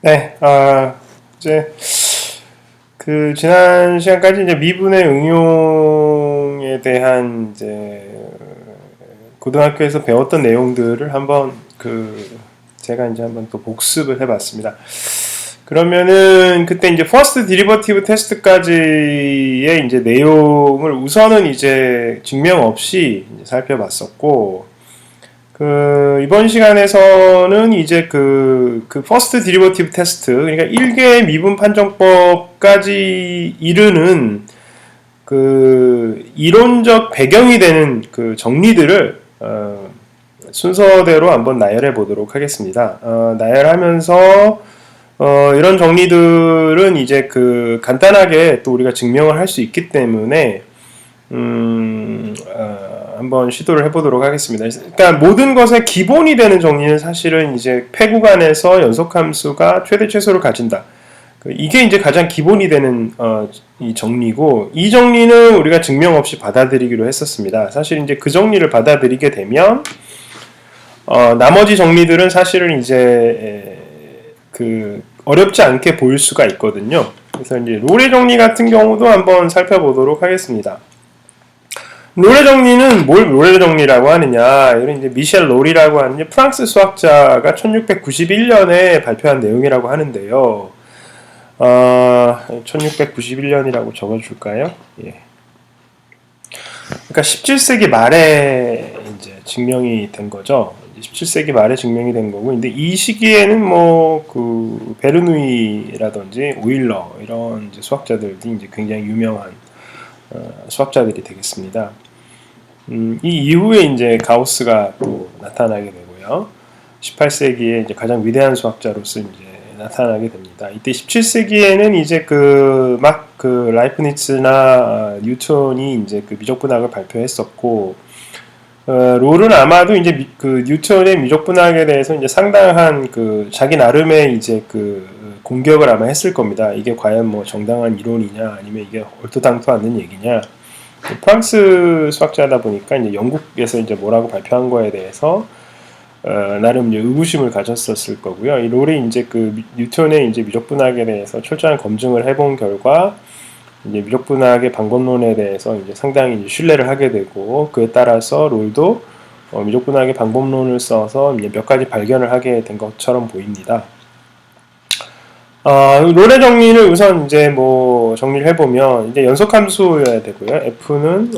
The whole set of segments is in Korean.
네, 이제 그 지난 시간까지 이제 미분의 응용에 대한 이제 고등학교에서 배웠던 내용들을 한번 제가 이제 한번 또 복습을 해봤습니다. 그러면은 그때 이제 퍼스트 디리버티브 테스트까지의 이제 내용을 우선은 이제 증명 없이 이제 살펴봤었고, 이번 시간에서는 이제 퍼스트 디리버티브 테스트, 그러니까 1개 미분 판정법까지 이르는 이론적 배경이 되는 정리들을, 순서대로 한번 나열해 보도록 하겠습니다. 나열하면서, 이런 정리들은 이제 간단하게 또 우리가 증명을 할 수 있기 때문에, 한번 시도를 해보도록 하겠습니다. 그러니까 모든 것의 기본이 되는 정리는 사실은 이제 폐 구간에서 연속함수가 최대 최소를 가진다. 이게 이제 가장 기본이 되는 이 정리고, 이 정리는 우리가 증명 없이 받아들이기로 했었습니다. 사실 이제 그 정리를 받아들이게 되면 나머지 정리들은 사실은 이제 어렵지 않게 보일 수가 있거든요. 그래서 이제 롤의 정리 같은 경우도 한번 살펴보도록 하겠습니다. 롤의 정리는 뭘 롤의 정리라고 하느냐, 이런 이제 미셸 롤이라고 하는 프랑스 수학자가 1691년에 발표한 내용이라고 하는데요. 1691년이라고 적어줄까요? 예. 그러니까 17세기 말에 이제 증명이 된 거죠. 17세기 말에 증명이 된 거고, 근데 이 시기에는 베르누이라든지 오일러 이런 이제 수학자들이 이제 굉장히 유명한 수학자들이 되겠습니다. 이 이후에 이제 가우스가 또 나타나게 되고요. 18세기에 이제 가장 위대한 수학자로서 이제 나타나게 됩니다. 이때 17세기에는 이제 라이프니츠나 뉴턴이 이제 미적분학을 발표했었고, 롤은 아마도 이제 뉴턴의 미적분학에 대해서 이제 상당한 자기 나름의 이제 공격을 아마 했을 겁니다. 이게 과연 뭐 정당한 이론이냐, 아니면 이게 얼토당토 않는 얘기냐. 프랑스 수학자다 보니까 이제 영국에서 이제 뭐라고 발표한 거에 대해서 나름 이제 의구심을 가졌었을 거고요. 이 롤이 이제 뉴턴의 이제 미적분학에 대해서 철저한 검증을 해본 결과 이제 미적분학의 방법론에 대해서 이제 상당히 이제 신뢰를 하게 되고, 그에 따라서 롤도 미적분학의 방법론을 써서 이제 몇 가지 발견을 하게 된 것처럼 보입니다. 롤의 정리를 우선 이제 정리를 해보면 이제 연속함수여야 되고요. F는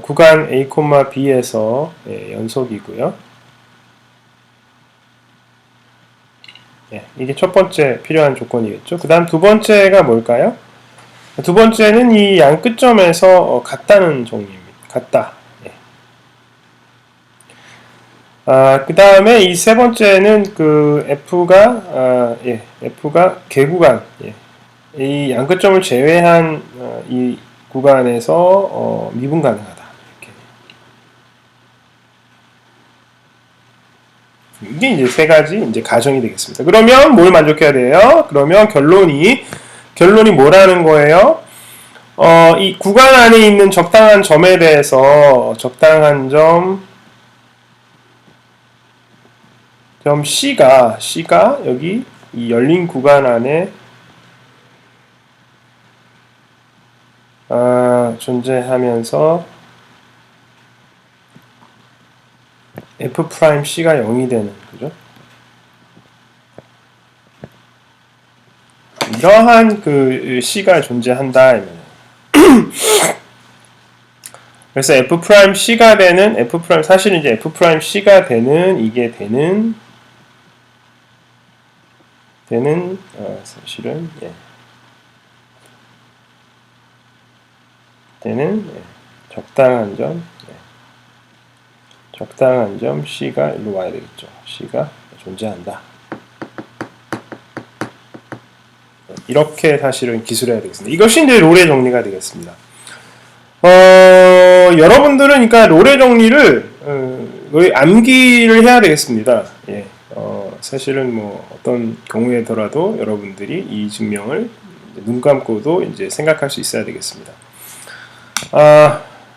구간 A, B에서 연속이고요. 예, 이게 첫 번째 필요한 조건이겠죠. 그 다음 두 번째가 뭘까요? 두 번째는 이 양 끝점에서 같다는 정리입니다. 같다. 예. 그 다음에 이 세 번째는 F가 개구간, 이 양끝점을 제외한 이 구간에서 미분 가능하다. 이게 이제 세 가지 이제 가정이 되겠습니다. 그러면 뭘 만족해야 돼요? 그러면 결론이 뭐라는 거예요? 이 구간 안에 있는 적당한 점에 대해서 적당한 점 C가 여기 이 열린 구간 안에 존재하면서 F'C가 0이 되는, 그죠? 이러한 C가 존재한다. 그래서 F'C가 되는, 사실은 이제 F'C가 되는, 이게 사실은, 적당한 점 C가 일로 와야 되겠죠. C가 존재한다. 이렇게 사실은 기술해야 되겠습니다. 이것이 이제 롤의 정리가 되겠습니다. 여러분들은 그러니까 롤의 정리를 암기를 해야 되겠습니다. 예. 사실은 어떤 경우에더라도 여러분들이 이 증명을 눈 감고도 이제 생각할 수 있어야 되겠습니다.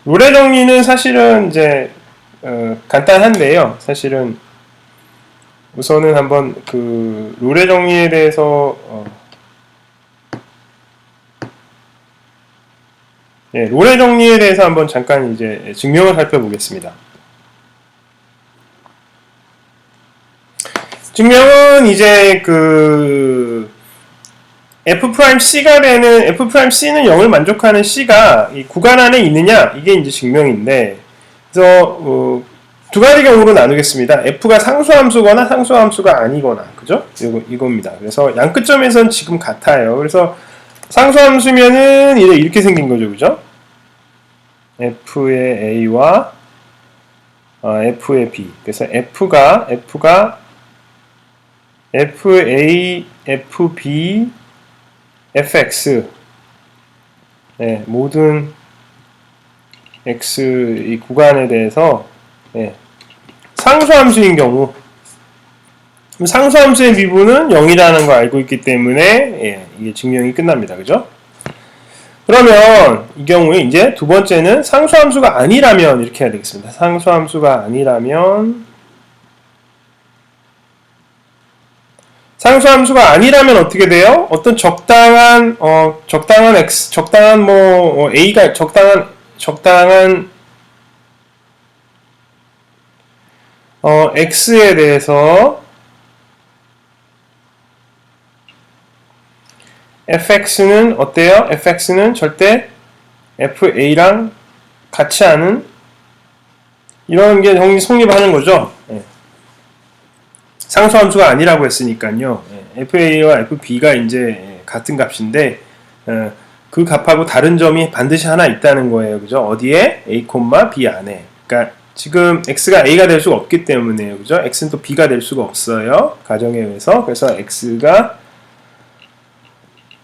롤의 정리는 사실은 이제 간단한데요. 사실은 우선은 한번 그 롤의 정리에 대해서 예, 롤의 정리에 대해서 한번 잠깐 이제 증명을 살펴보겠습니다. 증명은 이제 그 F'C가 되는 F'C는 0을 만족하는 C가 이 구간 안에 있느냐 이게 이제 증명인데 그래서 두 가지 경우로 나누겠습니다. F가 상수함수거나 상수함수가 아니거나 그죠? 이겁니다. 그래서 양끝점에선 지금 같아요. 그래서 상수함수면은 이렇게 생긴 거죠, 그죠? F의 A와 F의 B. 그래서 F가 FA, FB, FX 네, 모든 X 이 구간에 대해서 네, 상수함수인 경우 상수함수의 미분은 0이라는 거 알고 있기 때문에 예, 이게 증명이 끝납니다. 그죠? 그러면 이 경우에 이제 두 번째는 상수함수가 아니라면 이렇게 해야 되겠습니다. 상수함수가 아니라면 어떻게 돼요? 어떤 적당한 x, 적당한 a가 적당한 x에 대해서 fx는 어때요? fx는 절대 fa랑 같이 않은 이런 게 성립하는 거죠. 네. 상수함수가 아니라고 했으니까요. fa와 fb가 이제 같은 값인데 그 값하고 다른 점이 반드시 하나 있다는 거예요. 그죠? 어디에? a, b 안에. 그러니까 지금 x가 a가 될 수가 없기 때문에요. 그죠? x는 또 b가 될 수가 없어요. 가정에 의해서. 그래서 x가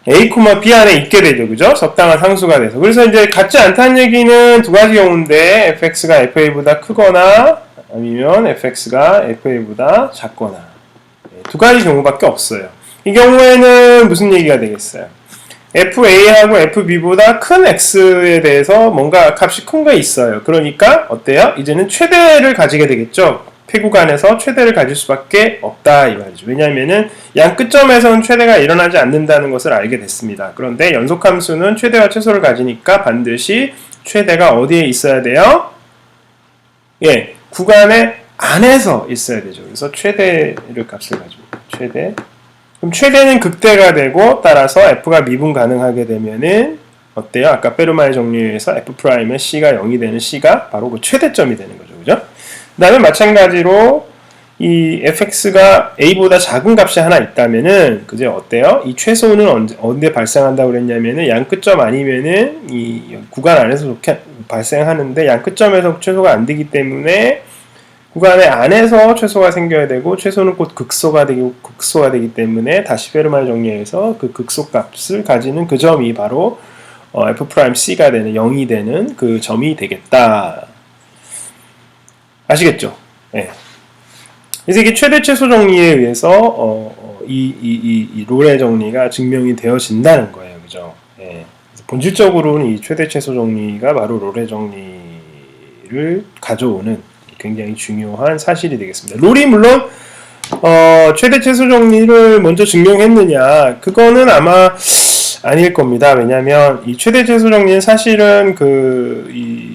a, b 안에 있게 되죠. 그죠? 적당한 상수가 돼서. 그래서 이제 같지 않다는 얘기는 두 가지 경우인데 fx가 fa보다 크거나 아니면 fx가 fa보다 작거나 두 가지 경우밖에 없어요. 이 경우에는 무슨 얘기가 되겠어요? fa하고 fb보다 큰 x에 대해서 뭔가 값이 큰 게 있어요. 그러니까 어때요? 이제는 최대를 가지게 되겠죠. 폐구간에서 최대를 가질 수밖에 없다 이 말이죠. 왜냐하면은 양 끝점에서는 최대가 일어나지 않는다는 것을 알게 됐습니다. 그런데 연속함수는 최대와 최소를 가지니까 반드시 최대가 어디에 있어야 돼요? 예, 구간의 안에서 있어야 되죠. 그래서 최대를 값을 가집니다. 최대. 그럼 최대는 극대가 되고 따라서 f가 미분 가능하게 되면은 어때요? 아까 페르마의 정리에서 f'의 c가 0이 되는 c가 바로 그 최대점이 되는 거죠. 그죠? 그 다음에 마찬가지로 이 fx가 a보다 작은 값이 하나 있다면은 그제 어때요? 이 최소는 언제 발생한다고 그랬냐면은 양 끝점 아니면은 이 구간 안에서 좋게 발생하는데 양 끝점에서 최소가 안 되기 때문에 구간의 안에서 최소가 생겨야 되고 최소는 곧 극소가 되기 때문에 다시 페르마의 정리에서 그 극소 값을 가지는 그 점이 바로 F'C가 되는 0이 되는 그 점이 되겠다. 아시겠죠? 네. 그래서 이게 최대 최소 정리에 의해서 이 롤의 정리가 증명이 되어진다는 거예요. 그죠? 네. 본질적으로는 이 최대 최소 정리가 바로 롤의 정리를 가져오는 굉장히 중요한 사실이 되겠습니다. 롤이 물론 최대 최소 정리를 먼저 증명했느냐 그거는 아마 아닐 겁니다. 왜냐하면 이 최대 최소 정리는 사실은 이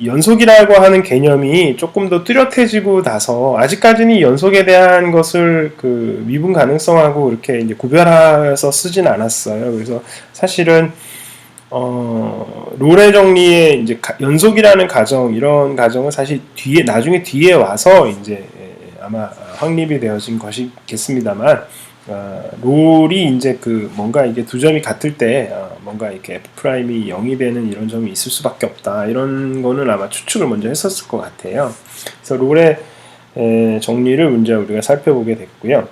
연속이라고 하는 개념이 조금 더 뚜렷해지고 나서 아직까지는 이 연속에 대한 것을 그 미분 가능성하고 이렇게 이제 구별해서 쓰진 않았어요. 그래서 사실은 롤의 정리에 이제 연속이라는 가정 이런 가정은 사실 나중에 뒤에 와서 이제 아마 확립이 되어진 것이겠습니다만 롤이 이제 그 뭔가 이게 두 점이 같을 때 뭔가 이렇게 F'이 0이 되는 이런 점이 있을 수밖에 없다 이런 거는 아마 추측을 먼저 했었을 것 같아요. 그래서 롤의 정리를 먼저 우리가 살펴보게 됐고요.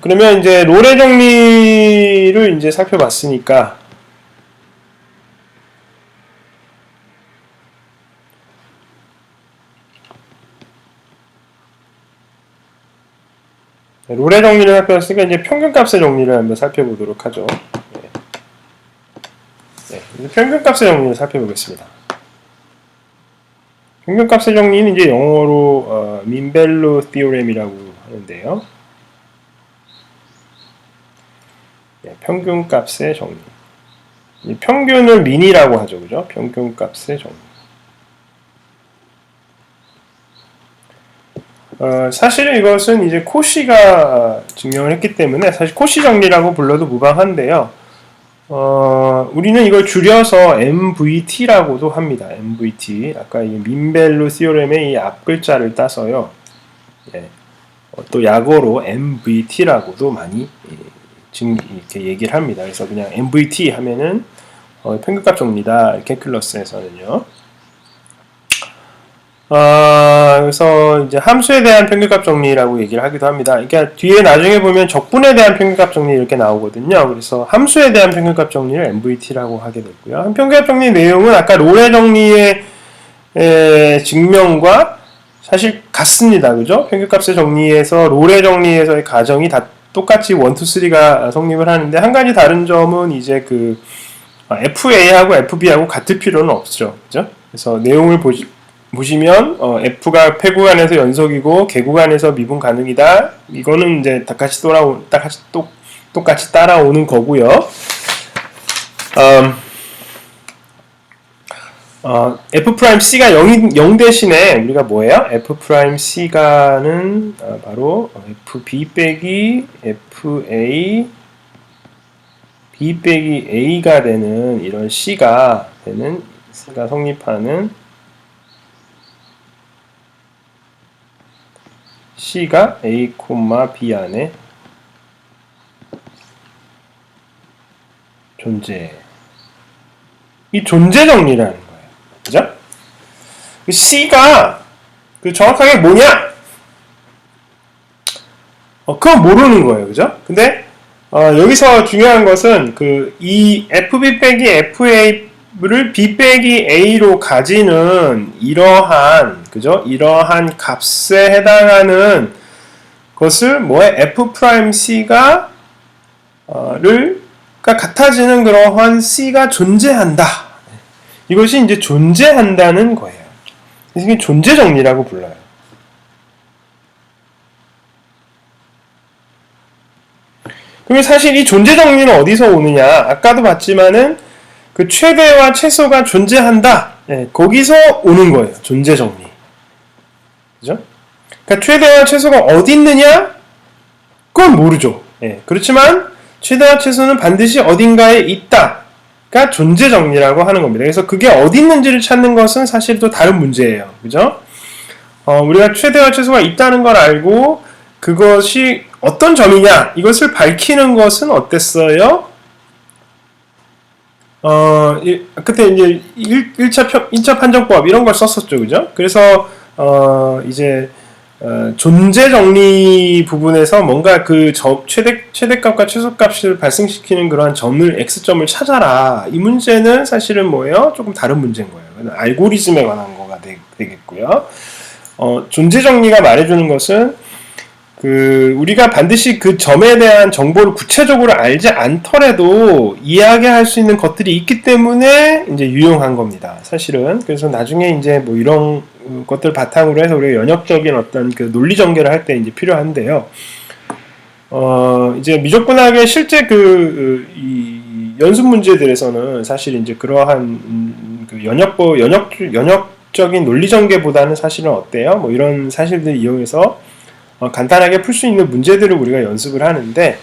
그러면 이제 롤의 정리를 이제 살펴봤으니까 롤의 정리를 살펴봤으니까 이제 평균값의 정리를 한번 살펴보도록 하죠. 네. 평균값의 정리를 살펴보겠습니다. 평균값의 정리는 이제 영어로 민벨로 티오렘이라고 하는데요. 네, 평균값의 정리. 평균을 민이라고 하죠, 그죠? 평균값의 정리. 사실은 이것은 이제 코시가 증명을 했기 때문에 사실 코시 정리라고 불러도 무방한데요. 우리는 이걸 줄여서 MVT라고도 합니다. MVT. 아까 이 민벨로 시오렘의 이 앞글자를 따서요. 예, 또 약어로 MVT라고도 많이 이렇게 얘기를 합니다. 그래서 그냥 MVT 하면은 평균값 정리다. 캘큘러스에서는요. 그래서 이제 함수에 대한 평균값 정리라고 얘기를 하기도 합니다. 그러니까 뒤에 나중에 보면 적분에 대한 평균값 정리 이렇게 나오거든요. 그래서 함수에 대한 평균값 정리를 MVT라고 하게 됐고요. 평균값 정리 내용은 아까 롤의 정리의 증명과 사실 같습니다. 그죠? 평균값의 정리에서 롤의 정리에서의 가정이 다 똑같이 1, 2, 3가 성립을 하는데 한 가지 다른 점은 이제 그 FA하고 FB하고 같을 필요는 없죠. 그죠? 그래서 내용을 보시면 F가 폐구간에서 연속이고 개구간에서 미분 가능이다. 이거는 이제 똑같이 따라오는 거고요. F'C가 0 대신에 우리가 뭐예요? F'C가는 바로 FB 빼기 FA B 빼기 A가 되는 이런 C가 성립하는 C가 A, B 안에 존재. 이 존재 정리라는 거예요. 그죠? C가 정확하게 뭐냐? 그건 모르는 거예요. 그죠? 근데 여기서 중요한 것은 이 FB 빼기 FA를 B 빼기 A로 가지는 이러한 값에 해당하는 것을 F'C가 같아지는 그러한 C가 존재한다. 이것이 이제 존재한다는 거예요. 이게 존재 정리라고 불러요. 그러면 사실 이 존재 정리는 어디서 오느냐? 아까도 봤지만은 그 최대와 최소가 존재한다. 거기서 오는 거예요. 존재 정리. 그죠? 그러니까 최대와 최소가 어디 있느냐? 그건 모르죠. 그렇지만 최대와 최소는 반드시 어딘가에 있다가 존재 정리라고 하는 겁니다. 그래서 그게 어디 있는지를 찾는 것은 사실 또 다른 문제예요. 그죠? 우리가 최대와 최소가 있다는 걸 알고 그것이 어떤 점이냐 이것을 밝히는 것은 어땠어요? 그때 이제 1차 판정법 이런 걸 썼었죠. 그죠? 그래서 이제 존재 정리 부분에서 뭔가 그 최대값과 최소값을 발생시키는 그러한 점을 x점을 찾아라. 이 문제는 사실은 뭐예요? 조금 다른 문제인 거예요. 알고리즘에 관한 거가 되겠고요. 존재 정리가 말해주는 것은 우리가 반드시 그 점에 대한 정보를 구체적으로 알지 않더라도 이야기할 수 있는 것들이 있기 때문에 이제 유용한 겁니다. 사실은. 그래서 나중에 이제 뭐 이런 것들 바탕으로 해서 우리가 연역적인 어떤 그 논리 전개를 할 때 이제 필요한데요. 이제 미적분학의 실제 이 연습 문제들에서는 사실 이제 그러한 그 연역적인 논리 전개보다는 사실은 어때요? 뭐 이런 사실들 이용해서 간단하게 풀 수 있는 문제들을 우리가 연습을 하는데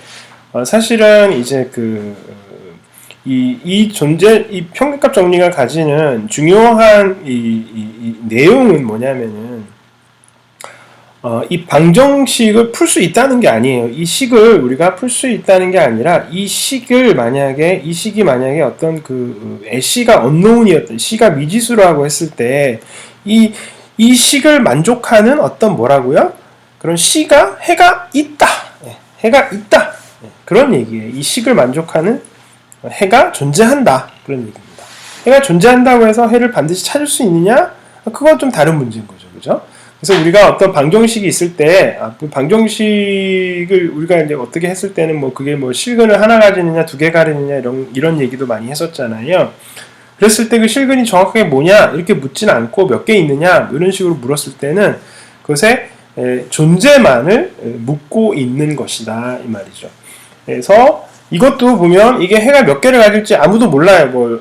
사실은 이제 이 평균값 정리가 가지는 중요한 이 내용은 뭐냐면은 이 방정식을 풀 수 있다는 게 아니에요. 이 식을 우리가 풀 수 있다는 게 아니라 이 식이 만약에 어떤 C가 언노운이었던 C가 미지수라고 했을 때 이 식을 만족하는 어떤 뭐라고요? 그런 C가 해가 있다. 해가 있다. 그런 얘기예요. 이 식을 만족하는 해가 존재한다. 그런 얘기입니다. 해가 존재한다고 해서 해를 반드시 찾을 수 있느냐? 그건 좀 다른 문제인 거죠. 그죠? 그래서 우리가 어떤 방정식이 있을 때, 그 방정식을 우리가 이제 어떻게 했을 때는 그게 실근을 하나 가지느냐, 두 개 가지느냐, 이런 얘기도 많이 했었잖아요. 그랬을 때 그 실근이 정확하게 뭐냐 이렇게 묻진 않고 몇 개 있느냐 이런 식으로 물었을 때는 그것의 존재만을 묻고 있는 것이다 이 말이죠. 그래서 이것도 보면 이게 해가 몇 개를 가질지 아무도 몰라요.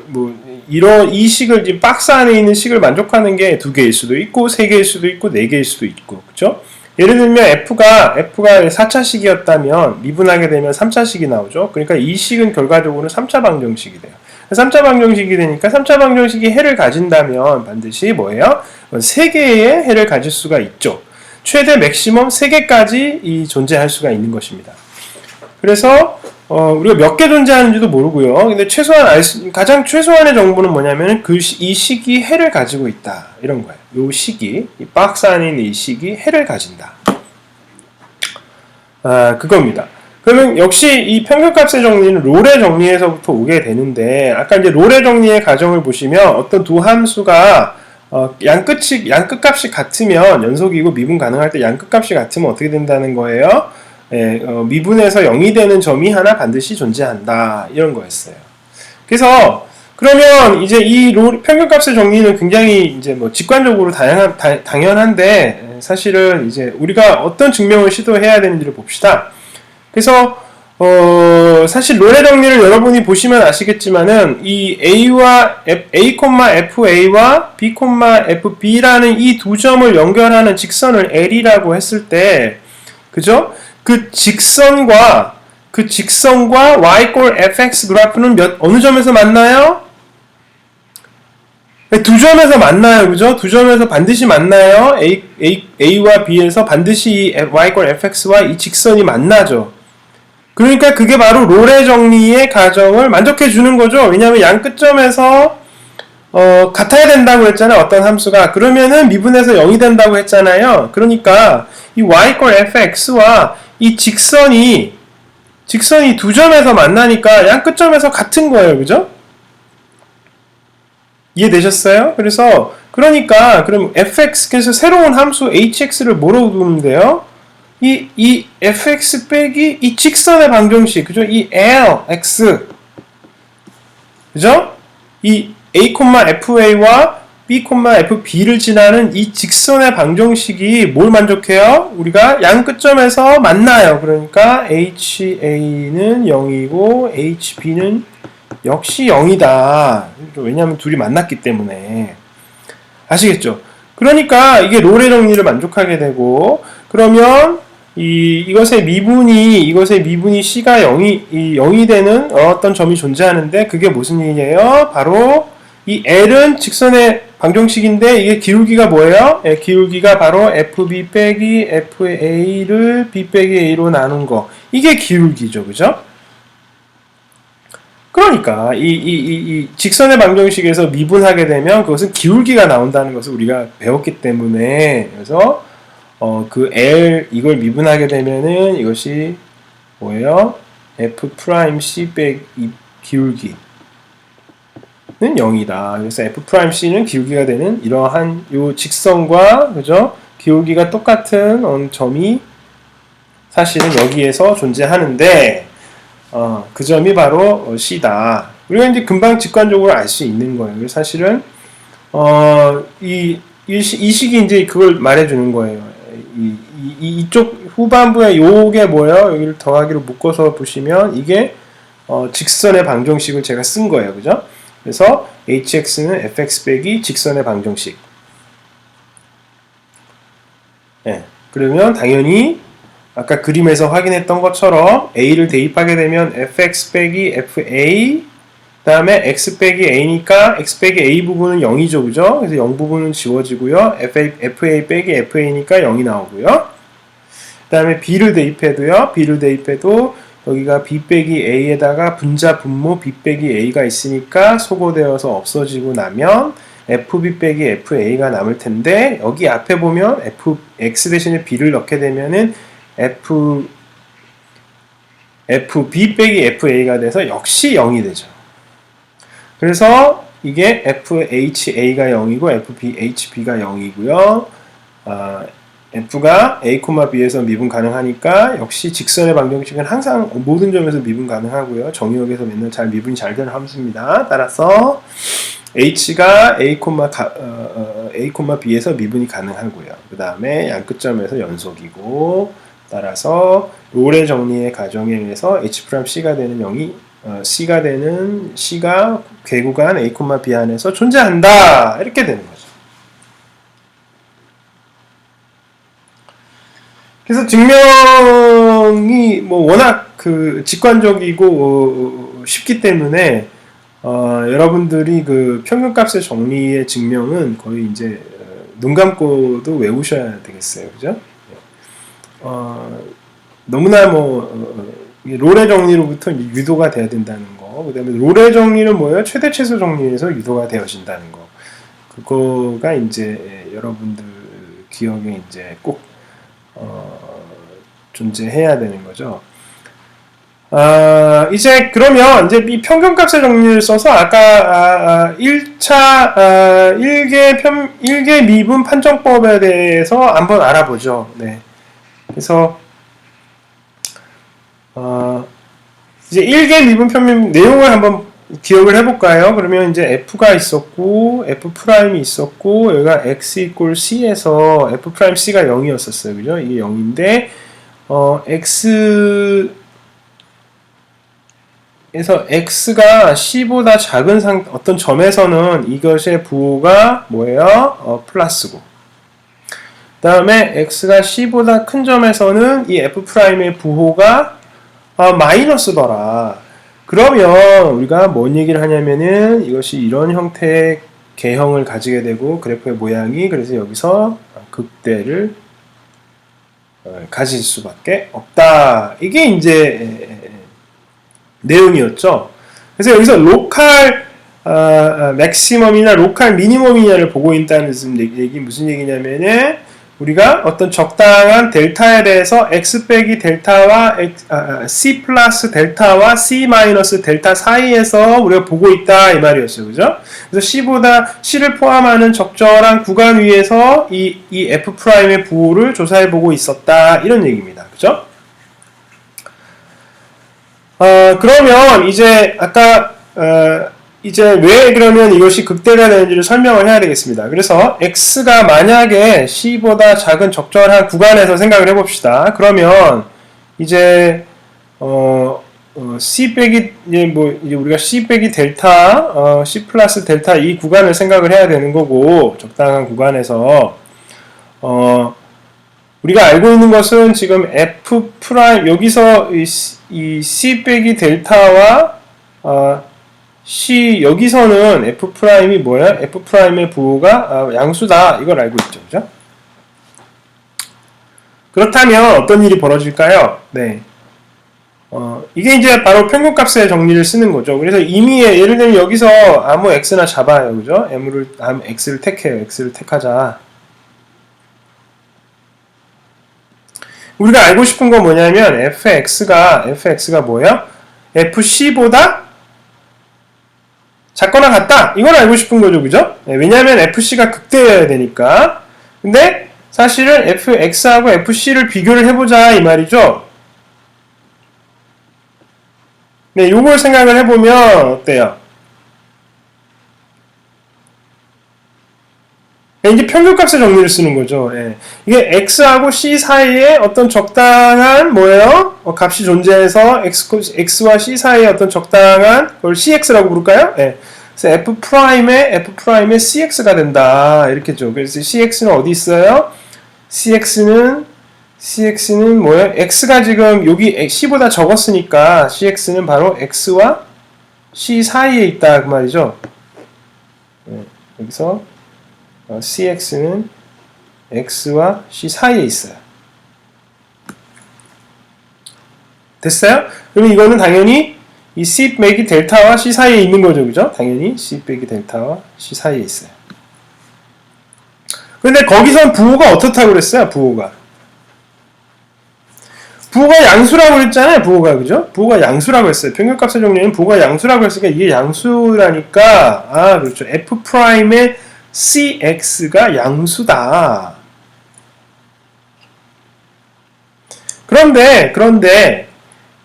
이런 이 식을 지금 박스 안에 있는 식을 만족하는 게 2개일 수도 있고 3개일 수도 있고 4개일 수도 있고 그렇죠? 예를 들면 F가 4차식이었다면 미분하게 되면 3차식이 나오죠. 그러니까 이 식은 결과적으로는 3차 방정식이 돼요. 3차 방정식이 되니까 3차 방정식이 해를 가진다면 반드시 뭐예요? 3개의 해를 가질 수가 있죠. 최대 맥시멈 3개까지 존재할 수가 있는 것입니다. 그래서 우리가 몇 개 존재하는지도 모르고요. 근데 가장 최소한의 정보는 뭐냐면 이 식이 해를 가지고 있다 이런 거예요. 이 식이 이 박스 안에 있는 이 식이 해를 가진다. 그겁니다. 그러면 역시 이 평균값의 정리는 롤의 정리에서부터 오게 되는데 아까 이제 롤의 정리의 가정을 보시면 어떤 두 함수가 양끝값이 같으면 연속이고 미분 가능할 때 양끝값이 같으면 어떻게 된다는 거예요? 미분에서 0이 되는 점이 하나 반드시 존재한다 이런 거였어요. 그래서 그러면 이제 이 평균값의 정리는 굉장히 이제 직관적으로 당연한데 사실은 이제 우리가 어떤 증명을 시도해야 되는지를 봅시다. 그래서 사실 롤의 정리를 여러분이 보시면 아시겠지만은 이 A,FA와 B, FB라는 이 두 점을 연결하는 직선을 L이라고 했을 때 그죠? 그 직선과 y 꼴 fx 그래프는 어느 점에서 만나요? 두 점에서 만나요. 그죠? 두 점에서 반드시 만나요. A와 B에서 반드시 y 꼴 fx와 이 직선이 만나죠. 그러니까 그게 바로 롤의 정리의 가정을 만족해 주는 거죠. 왜냐하면 양 끝점에서 같아야 된다고 했잖아요. 어떤 함수가. 그러면은 미분에서 0이 된다고 했잖아요. 그러니까 이 y 꼴 fx와 이 직선이 두 점에서 만나니까 양 끝점에서 같은 거예요. 그죠? 이해되셨어요? 그러니까 그럼 fx에서 새로운 함수 hx를 뭐로 두면 돼요? 이 fx 빼기 이 직선의 방정식, 그죠? 이 lx, 그죠? 이 a,fa와 b, fb를 지나는 이 직선의 방정식이 뭘 만족해요? 우리가 양 끝점에서 만나요. 그러니까 ha는 0이고 hb는 역시 0이다. 왜냐하면 둘이 만났기 때문에. 아시겠죠? 그러니까 이게 롤의 정리를 만족하게 되고 그러면 이것의 미분이 C가 0이 되는 어떤 점이 존재하는데 그게 무슨 얘기예요? 바로 이 L은 직선의 방정식인데 이게 기울기가 뭐예요? 기울기가 바로 FB 빼기 FA를 B 빼기 A로 나눈 거. 이게 기울기죠. 그죠? 그러니까 이 직선의 방정식에서 미분하게 되면 그것은 기울기가 나온다는 것을 우리가 배웠기 때문에 그래서 그 L 이걸 미분하게 되면은 이것이 뭐예요? F'C 빼기 기울기는 0이다. 그래서 F'C는 기울기가 되는 이러한 요 직선과 그죠? 기울기가 똑같은 점이 사실은 여기에서 존재하는데 그 점이 바로 C다. 우리가 이제 금방 직관적으로 알 수 있는 거예요. 사실은 이 식이 이제 그걸 말해주는 거예요. 이쪽 후반부에 요게 뭐예요? 여기를 더하기로 묶어서 보시면 이게 직선의 방정식을 제가 쓴 거예요. 그죠? 그래서 hx는 fx 빼기 직선의 방정식. 네. 그러면 당연히 아까 그림에서 확인했던 것처럼 a를 대입하게 되면 fx 빼기 fa 그 다음에 x 빼기 a니까 x 빼기 a 부분은 0이죠. 그죠? 그래서 0 부분은 지워지고요. fa 빼기 fa니까 0이 나오고요. 그 다음에 b를 대입해도 여기가 b 빼기 a에다가 분자 분모 b 빼기 a가 있으니까 소거되어서 없어지고 나면 fb 빼기 fa가 남을 텐데 여기 앞에 보면 x 대신에 b를 넣게 되면은 fb 빼기 fa가 돼서 역시 0이 되죠. 그래서 이게 FHA가 0이고 FBHB가 0이고요. F가 A, B에서 미분 가능하니까 역시 직선의 방정식은 항상 모든 점에서 미분 가능하고요. 정의역에서 맨날 미분이 잘 되는 함수입니다. 따라서 h가 a, b에서 미분이 가능하고요. 그 다음에 양끝점에서 연속이고, 따라서 롤의 정리의 과정에 의해서 h'c가 되는 0이 c가 되는 c가 궤구간 a, b 안에서 존재한다. 이렇게 되는 거죠. 그래서 증명이 뭐 워낙 그 직관적이고 쉽기 때문에 여러분들이 그 평균값의 정리의 증명은 거의 이제 눈 감고도 외우셔야 되겠어요, 그죠? 너무나 뭐 롤의 정리로부터 유도가 돼야 된다는 거, 그다음에 롤의 정리는 뭐예요? 최대 최소 정리에서 유도가 되어진다는 거. 그거가 이제 여러분들 기억에 이제 꼭 존재해야 되는 거죠. 이제 그러면 이제 이 평균값의 정리를 써서 아까 1차 1개 미분 판정법에 대해서 한번 알아보죠. 네. 그래서 이제 1개 미분 편민 내용을 한번 기억을 해볼까요? 그러면 이제 f가 있었고 f'이 있었고 여기가 x equal c에서 f'c가 0이었었어요. 그죠? 이게 0인데 x에서 x가 c보다 작은 어떤 점에서는 이것의 부호가 뭐예요? 플러스고, 그 다음에 x가 c보다 큰 점에서는 이 f'의 부호가 마이너스더라. 그러면 우리가 뭔 얘기를 하냐면은 이것이 이런 형태의 개형을 가지게 되고 그래프의 모양이 그래서 여기서 극대를 가질 수밖에 없다. 이게 이제 내용이었죠. 그래서 여기서 로컬 맥시멈이나 로컬 미니멈이냐를 보고 있다는 무슨 얘기냐면은 우리가 어떤 적당한 델타에 대해서 x 빼기 델타와 c 플러스 델타와 c 마이너스 델타 사이에서 우리가 보고 있다 이 말이었어요. 그죠? 그래서 c를 포함하는 적절한 구간 위에서 이 f'의 부호를 조사해 보고 있었다 이런 얘기입니다. 그죠? 그러면 이제 아까 이제 왜 그러면 이것이 극대가 되는지를 설명을 해야 되겠습니다. 그래서 x가 만약에 c보다 작은 적절한 구간에서 생각을 해봅시다. 그러면 이제 c 빼기 이제 우리가 c 빼기 델타, c 플러스 델타 이 구간을 생각을 해야 되는 거고 적당한 구간에서 우리가 알고 있는 것은 지금 f 프라임 여기서 이 c 빼기 델타와 C 여기서는 F'이 뭐야? F'의 부호가 양수다. 이걸 알고 있죠. 그죠? 그렇다면 어떤 일이 벌어질까요? 네. 이게 이제 바로 평균값의 정리를 쓰는 거죠. 그래서 이미 예를 들면 여기서 아무 x나 잡아요. 그죠? x를 택해요. x를 택하자. 우리가 알고 싶은 건 뭐냐면 fx가 뭐예요? fc보다 작거나 같다. 이걸 알고 싶은 거죠. 그죠? 네, 왜냐하면 fc가 극대여야 되니까. 근데 사실은 fx하고 fc를 비교를 해보자 이 말이죠. 네, 요걸 생각을 해보면 어때요? 네, 이제 평균값의 정리를 쓰는 거죠. 네. 이게 x하고 c 사이에 어떤 적당한 뭐예요? 값이 존재해서 x와 c 사이에 어떤 적당한 그걸 cx라고 부를까요? 네. 그래서 f'의 cx가 된다. 이렇게죠. 그래서 cx는 어디 있어요? cx는 뭐예요? x가 지금 여기 c보다 적었으니까 cx는 바로 x와 c 사이에 있다. 그 말이죠. 네. 여기서 cx는 x와 c 사이에 있어요. 됐어요? 그럼 이거는 당연히 이 c 빼기 델타와 c 사이에 있는 거죠. 그죠? 당연히 c 빼기 델타와 c 사이에 있어요. 근데 거기선 부호가 어떻다고 그랬어요? 부호가 양수라고 그랬잖아요. 부호가. 그죠? 양수라고 했어요. 평균값의 정리는 부호가 양수라고 했으니까 이게 양수라니까 그렇죠. f'의 cx가 양수다. 그런데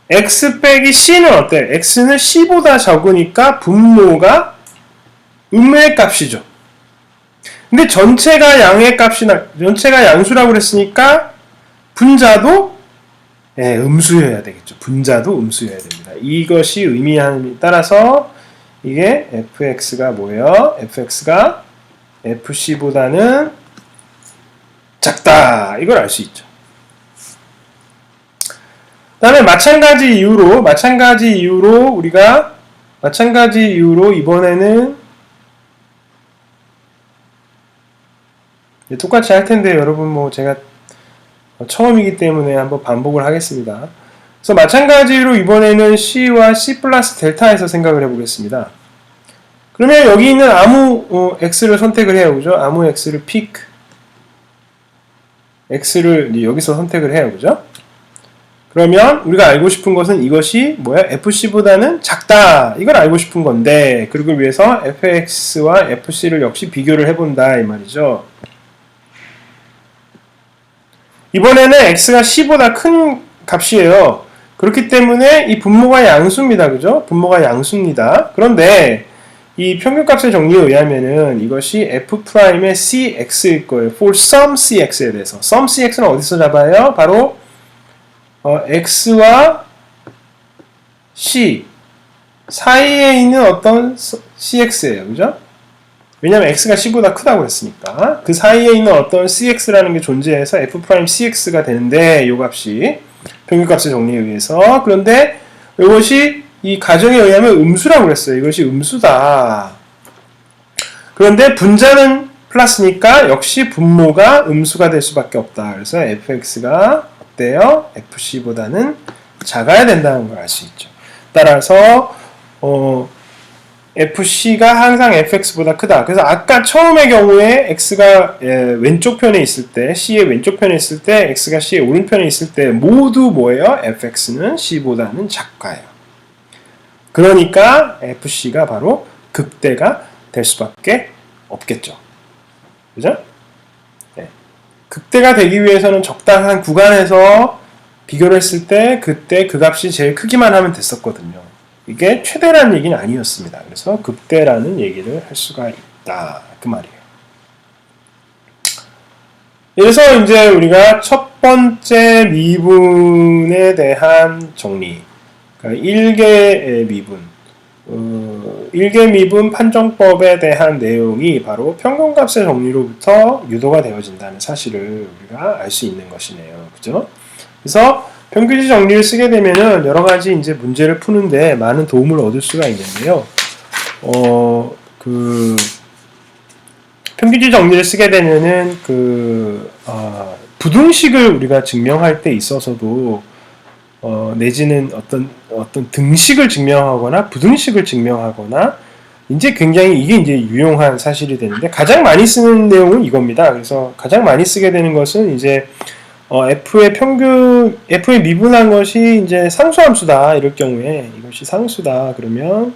x 빼기 c는 어때? x는 c보다 적으니까 분모가 음의 값이죠. 근데 전체가 양의 값이나 전체가 양수라고 그랬으니까 분자도 음수여야 되겠죠. 분자도 음수여야 됩니다. 이것이 의미함에 따라서 이게 fx가 뭐예요? fx가 fc보다는 작다. 이걸 알 수 있죠. 그 다음에 마찬가지 이유로 이번에는 똑같이 할 텐데 여러분 뭐 제가 처음이기 때문에 한번 반복을 하겠습니다. 그래서 마찬가지로 이번에는 C와 C 플러스 델타에서 생각을 해보겠습니다. 그러면 여기 있는 아무 X를 선택을 해요. 그죠? 아무 X를 pick. X를 여기서 선택을 해요. 그죠? 그러면 우리가 알고 싶은 것은 이것이 뭐야? FC보다는 작다. 이걸 알고 싶은 건데, 그걸 위해서 FX와 FC를 역시 비교를 해본다. 이 말이죠. 이번에는 X가 C보다 큰 값이에요. 그렇기 때문에 이 분모가 양수입니다. 그죠? 분모가 양수입니다. 그런데 이 평균값의 정리에 의하면은 이것이 F'의 CX일 거예요. For some CX에 대해서. some CX는 어디서 잡아요? 바로 X와 C 사이에 있는 어떤 CX예요. 그죠? 왜냐면 X가 C보다 크다고 했으니까. 그 사이에 있는 어떤 CX라는 게 존재해서 F'CX가 되는데, 요 값이 평균값의 정리에 의해서. 그런데 이것이 이 가정에 의하면 음수라고 그랬어요. 이것이 음수다. 그런데 분자는 플러스니까 역시 분모가 음수가 될 수밖에 없다. 그래서 fx가 어때요? fc보다는 작아야 된다는 걸 알 수 있죠. 따라서 fc가 항상 fx보다 크다. 그래서 아까 처음의 경우에 x가 왼쪽 편에 있을 때, c의 왼쪽 편에 있을 때, x가 c의 오른편에 있을 때 모두 뭐예요? fx는 c보다는 작아요. 그러니까 fc가 바로 극대가 될 수밖에 없겠죠. 그죠? 네. 극대가 되기 위해서는 적당한 구간에서 비교를 했을 때 그때 그 값이 제일 크기만 하면 됐었거든요. 이게 최대라는 얘기는 아니었습니다. 그래서 극대라는 얘기를 할 수가 있다. 그 말이에요. 그래서 이제 우리가 첫 번째 미분에 대한 정리. 그러니까 1개 미분. 1개 미분 판정법에 대한 내용이 바로 평균값의 정리로부터 유도가 되어진다는 사실을 우리가 알 수 있는 것이네요. 그죠? 그래서 평균지 정리를 쓰게 되면은 여러 가지 이제 문제를 푸는데 많은 도움을 얻을 수가 있는데요. 평균지 정리를 쓰게 되면은 부등식을 우리가 증명할 때 있어서도 내지는 어떤 등식을 증명하거나 부등식을 증명하거나 이제 굉장히 이게 이제 유용한 사실이 되는데 가장 많이 쓰는 내용은 이겁니다. 그래서 가장 많이 쓰게 되는 것은 이제 F의 미분한 것이 이제 상수함수다. 이럴 경우에 이것이 상수다. 그러면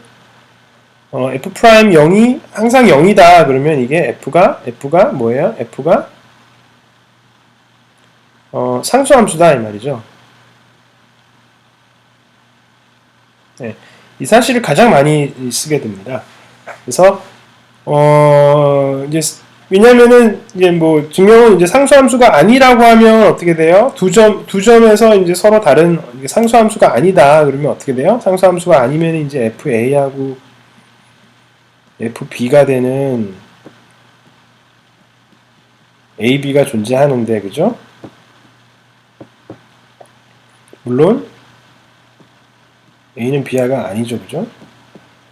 F 프라임 0이 항상 0이다. 그러면 이게 F가 뭐예요? F가 상수함수다. 이 말이죠. 네, 이 사실을 가장 많이 쓰게 됩니다. 그래서 이제 왜냐면은 이제 뭐 증명은 이제 상수함수가 아니라고 하면 어떻게 돼요? 두 점에서 이제 서로 다른 상수함수가 아니다. 그러면 어떻게 돼요? 상수함수가 아니면 이제 FA하고 FB가 되는 AB가 존재하는데, 그죠? 물론 A는 B하가 아니죠, 그죠?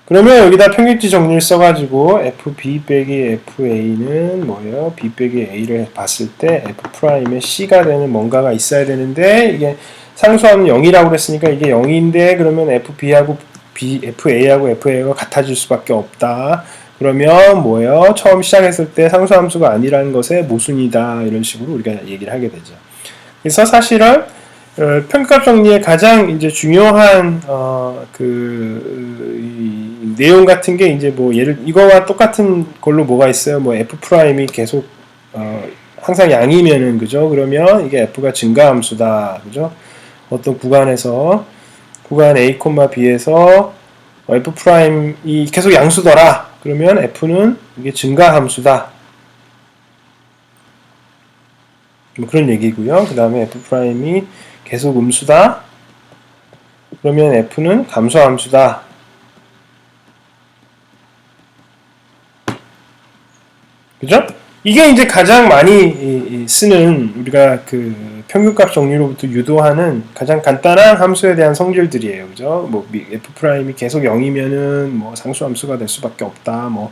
그러면 여기다 평균치 정리를 써가지고 FB 빼기 FA는 뭐예요? B 빼기 A를 봤을 때 F'의 C가 되는 뭔가가 있어야 되는데 이게 상수함은 0이라고 그랬으니까 이게 0인데 그러면 FB하고 FA하고 FA가 같아질 수밖에 없다. 그러면 뭐예요? 처음 시작했을 때 상수함수가 아니라는 것의 모순이다. 이런 식으로 우리가 얘기를 하게 되죠. 그래서 사실은 평균값 정리의 가장 이제 중요한 내용 같은 게 이제 뭐 이거와 똑같은 걸로 뭐가 있어요? 뭐 f 프라임이 계속 항상 양이면은 그죠? 그러면 이게 f가 증가함수다, 그죠? 어떤 구간 A, B에서 f 프라임이 계속 양수더라. 그러면 f는 이게 증가 함수다. 뭐 그런 얘기고요. 그 다음에 f'이 계속 음수다. 그러면 f는 감소 함수다. 그죠? 이게 이제 가장 많이 쓰는 우리가 그 평균값 정리로부터 유도하는 가장 간단한 함수에 대한 성질들이에요. 그죠? 뭐 f'이 계속 0이면은 뭐 상수 함수가 될 수밖에 없다. 뭐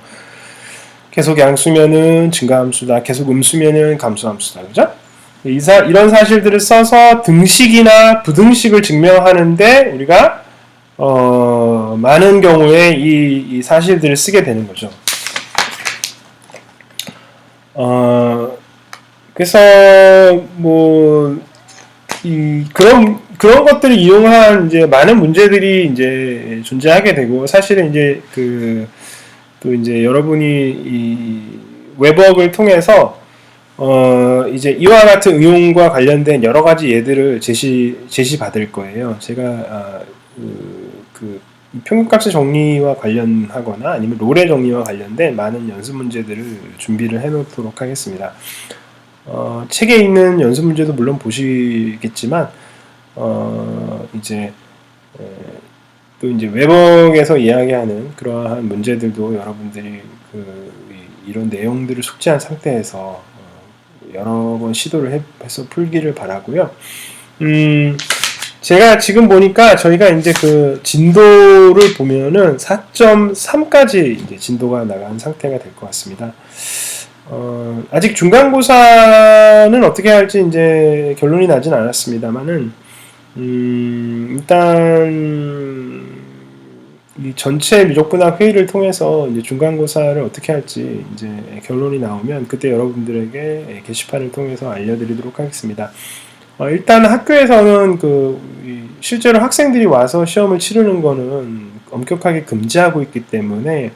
계속 양수면은 증가 함수다. 계속 음수면은 감소 함수다. 그죠? 이런 사실들을 써서 등식이나 부등식을 증명하는데 우리가 많은 경우에 이 사실들을 쓰게 되는 거죠. 그래서 뭐 그런 것들을 이용한 이제 많은 문제들이 이제 존재하게 되고, 사실은 이제 또 이제 여러분이 이 웹워크를 통해서 이제 이와 같은 응용과 관련된 여러 가지 예들을 제시 받을 거예요. 제가 평균값의 정리와 관련하거나 아니면 롤의 정리와 관련된 많은 연습 문제들을 준비를 해 놓도록 하겠습니다. 책에 있는 연습 문제도 물론 보시겠지만, 또 이제 웹워크에서 이야기하는 그러한 문제들도 여러분들이 이런 내용들을 숙지한 상태에서 여러 번 시도를 해서 풀기를 바라고요. 제가 지금 보니까 저희가 이제 그 진도를 보면은 4.3까지 이제 진도가 나간 상태가 될 것 같습니다. 아직 중간고사는 어떻게 할지 이제 결론이 나진 않았습니다만은, 일단 이 전체 미적분학 회의를 통해서 이제 중간고사를 어떻게 할지 이제 결론이 나오면 그때 여러분들에게 게시판을 통해서 알려드리도록 하겠습니다. 일단 학교에서는 실제로 학생들이 와서 시험을 치르는 거는 엄격하게 금지하고 있기 때문에,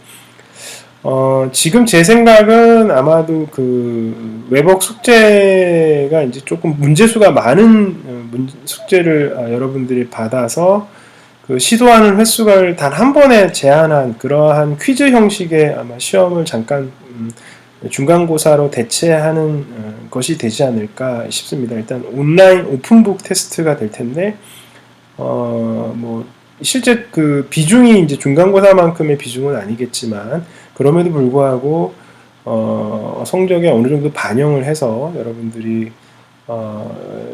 지금 제 생각은 아마도 웹워크 숙제가 이제 조금 문제수가 많은 숙제를 여러분들이 받아서 시도하는 횟수를 단 한 번에 제한한 그러한 퀴즈 형식의 아마 시험을 잠깐 중간고사로 대체하는 것이 되지 않을까 싶습니다. 일단 온라인 오픈북 테스트가 될 텐데, 뭐 실제 비중이 이제 중간고사만큼의 비중은 아니겠지만, 그럼에도 불구하고 성적에 어느 정도 반영을 해서 여러분들이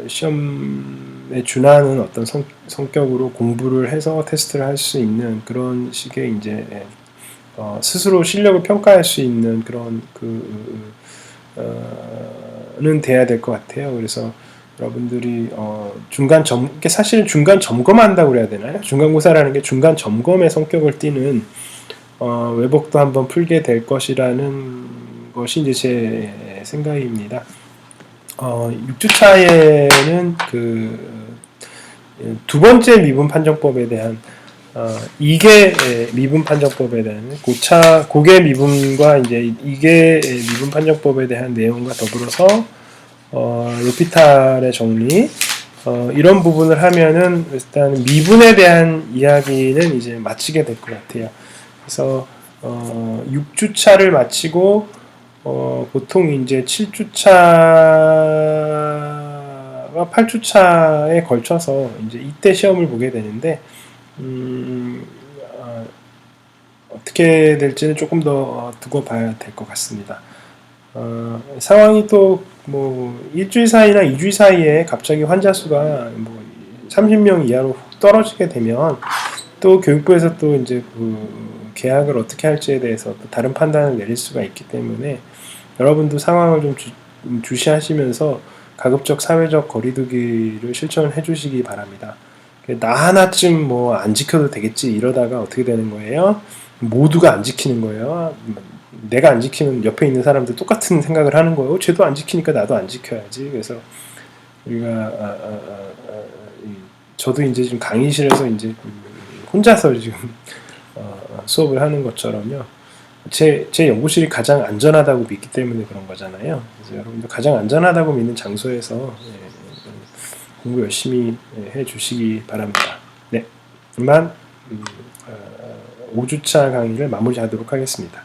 시험에 준하는 어떤 성격으로 공부를 해서 테스트를 할 수 있는 그런 식의 이제 스스로 실력을 평가할 수 있는 그런 는 돼야 될 것 같아요. 그래서 여러분들이 사실 중간 점검한다고 그래야 되나요? 중간고사라는 게 중간 점검의 성격을 띠는 웹워크도 한번 풀게 될 것이라는 것이 이제 제 생각입니다. 6주차에는 두 번째 미분 판정법에 대한 이계 미분 판정법에 대한 고개 미분과 이제 이계 미분 판정법에 대한 내용과 더불어서 로피탈의 정리, 이런 부분을 하면은 일단 미분에 대한 이야기는 이제 마치게 될 것 같아요. 그래서 6주차를 마치고 보통 이제 7주차와 8주차에 걸쳐서 이제 이때 시험을 보게 되는데, 어떻게 될지는 조금 더 두고 봐야 될 것 같습니다. 상황이 또 뭐 일주일 사이나 2주일 사이에 갑자기 환자 수가 뭐 30명 이하로 훅 떨어지게 되면 또 교육부에서 또 이제 계약을 어떻게 할지에 대해서 또 다른 판단을 내릴 수가 있기 때문에, 여러분도 상황을 좀 주시하시면서 가급적 사회적 거리두기를 실천해 주시기 바랍니다. 나 하나쯤 뭐 안 지켜도 되겠지 이러다가 어떻게 되는 거예요? 모두가 안 지키는 거예요. 내가 안 지키면 옆에 있는 사람들 똑같은 생각을 하는 거예요. 쟤도 안 지키니까 나도 안 지켜야지. 그래서 우리가 저도 이제 지금 강의실에서 이제 혼자서 지금 수업을 하는 것처럼요. 제 연구실이 가장 안전하다고 믿기 때문에 그런 거잖아요. 그래서 여러분들 가장 안전하다고 믿는 장소에서 공부 열심히 해 주시기 바랍니다. 네, 이만 5주차 강의를 마무리하도록 하겠습니다.